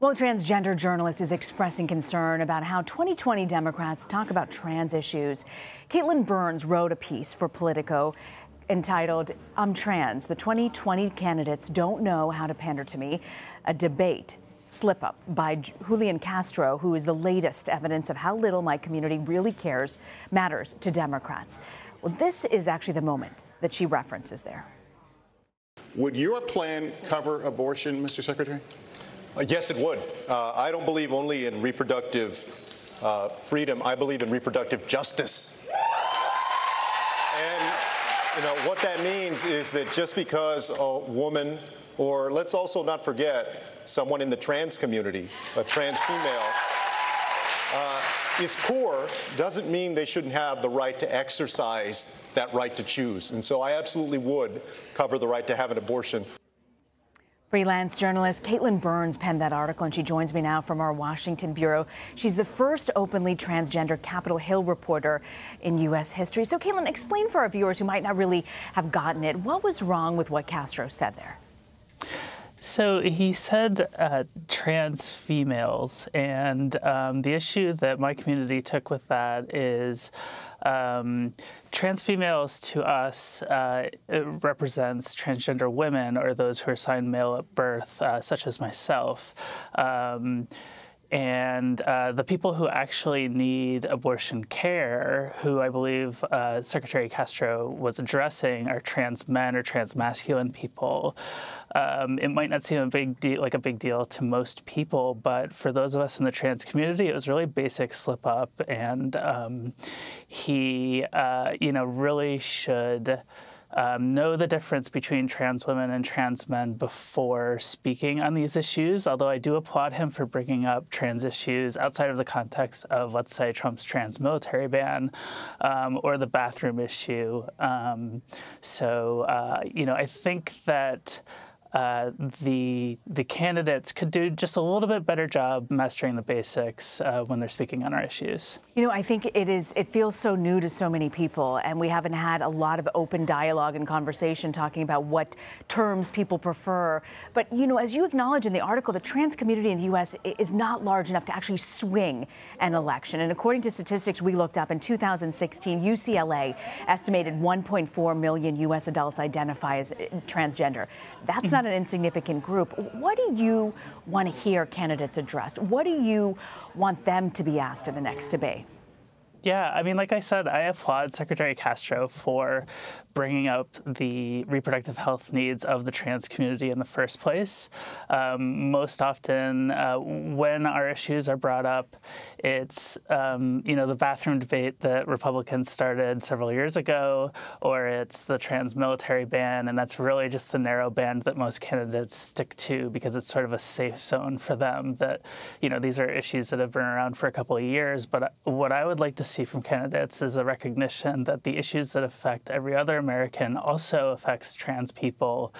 Well, a transgender journalist is expressing concern about how 2020 Democrats talk about trans issues. Katelyn Burns wrote a piece for Politico entitled, "I'm Trans. The 2020 candidates don't know how to pander to me." A debate slip-up by Julian Castro, who is the latest evidence of how little my community really matters to Democrats. Well, this is actually the moment that she references there. Would your plan cover abortion, Mr. Secretary? Yes, it would. I don't believe only in reproductive freedom. I believe in reproductive justice. And what that means is that just because a woman, or let's also not forget someone in the trans community, a trans female, is poor, doesn't mean they shouldn't have the right to exercise that right to choose. And so I absolutely would cover the right to have an abortion. Freelance journalist Katelyn Burns penned that article, and she joins me now from our Washington bureau. She's the first openly transgender Capitol Hill reporter in U.S. history. So, Katelyn, explain for our viewers who might not really have gotten it, what was wrong with what Castro said there? So he said trans females, and the issue that my community took with that is trans females to us it represents transgender women or those who are assigned male at birth, such as myself. And the people who actually need abortion care, who I believe Secretary Castro was addressing, are trans men or trans masculine people. It might not seem like a big deal to most people, but for those of us in the trans community, it was really basic slip up, and he, really should know the difference between trans women and trans men before speaking on these issues, although I do applaud him for bringing up trans issues outside of the context of, let's say, Trump's trans military ban or the bathroom issue. I think that the candidates could do just a little bit better job mastering the basics when they're speaking on our issues. I think it feels so new to so many people, and we haven't had a lot of open dialogue and conversation talking about what terms people prefer. But, as you acknowledge in the article, the trans community in the U.S. is not large enough to actually swing an election. And according to statistics we looked up in 2016, UCLA estimated 1.4 million U.S. adults identify as transgender. That's not an insignificant group. What do you want to hear candidates addressed? What do you want them to be asked in the next debate? Yeah, like I said, I applaud Secretary Castro for bringing up the reproductive health needs of the trans community in the first place. Most often, when our issues are brought up, it's, the bathroom debate that Republicans started several years ago, or it's the trans military ban, and that's really just the narrow band that most candidates stick to because it's sort of a safe zone for them that, these are issues that have been around for a couple of years. But what I would like to see from candidates is a recognition that the issues that affect every other American also affects trans people,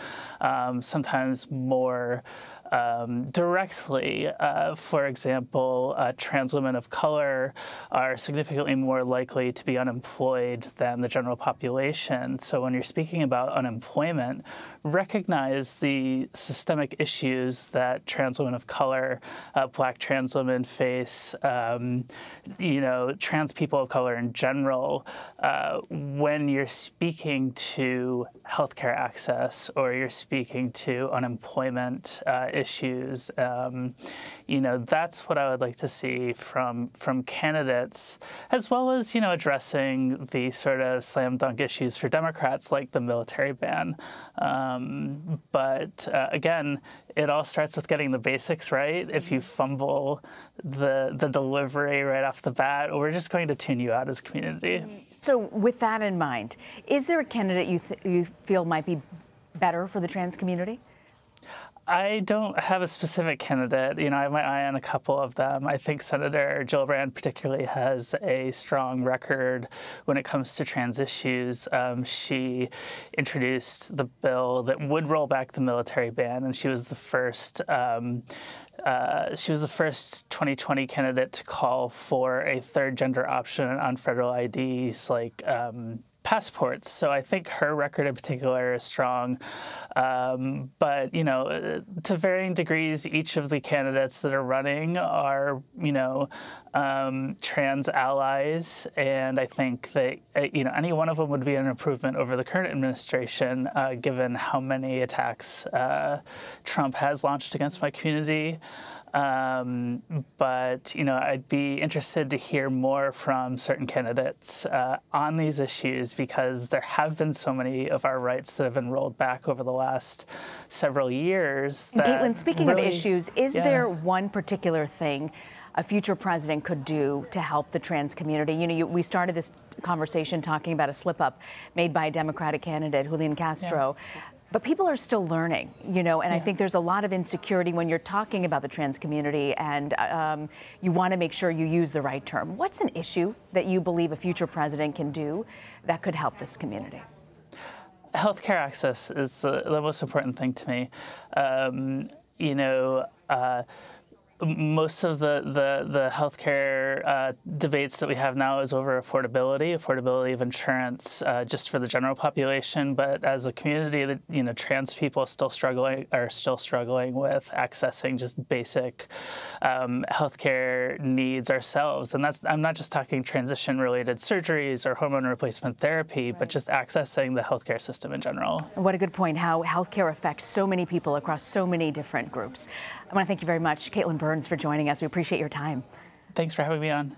sometimes more directly. For example, trans women of color are significantly more likely to be unemployed than the general population. So when you're speaking about unemployment, recognize the systemic issues that trans women of color, Black trans women face, trans people of color in general, when you're speaking to healthcare access or you're speaking to unemployment issues. That's what I would like to see from candidates, as well as, addressing the sort of slam dunk issues for Democrats like the military ban. But again, it all starts with getting the basics right. If you fumble the delivery right off the bat, we're just going to tune you out as a community. So with that in mind, is there a candidate you feel might be better for the trans community? I don't have a specific candidate. I have my eye on a couple of them. I think Senator Gillibrand particularly has a strong record when it comes to trans issues. She introduced the bill that would roll back the military ban, and she was the first 2020 candidate to call for a third gender option on federal IDs, like passports. So I think her record in particular is strong. But, you know, to varying degrees, each of the candidates that are running are, you know, trans allies. And I think that, you know, any one of them would be an improvement over the current administration, given how many attacks Trump has launched against my community. But, you know, I'd be interested to hear more from certain candidates on these issues, because there have been so many of our rights that have been rolled back over the last several years. And Katelyn, speaking really, of issues, is there one particular thing a future president could do to help the trans community? You know, we started this conversation talking about a slip-up made by a Democratic candidate, Julian Castro. Yeah. But people are still learning, you know, and I think there's a lot of insecurity when you're talking about the trans community, and you want to make sure you use the right term. What's an issue that you believe a future president can do that could help this community? Healthcare access is the most important thing to me. You know, most of the healthcare debates that we have now is over affordability of insurance, just for the general population. But as a community, that, you know, trans people are still struggling with accessing just basic healthcare needs ourselves. And I'm not just talking transition-related surgeries or hormone replacement therapy, but just accessing the healthcare system in general. What a good point, how healthcare affects so many people across so many different groups. I want to thank you very much, Katelyn Burns, for joining us. We appreciate your time. Thanks for having me on.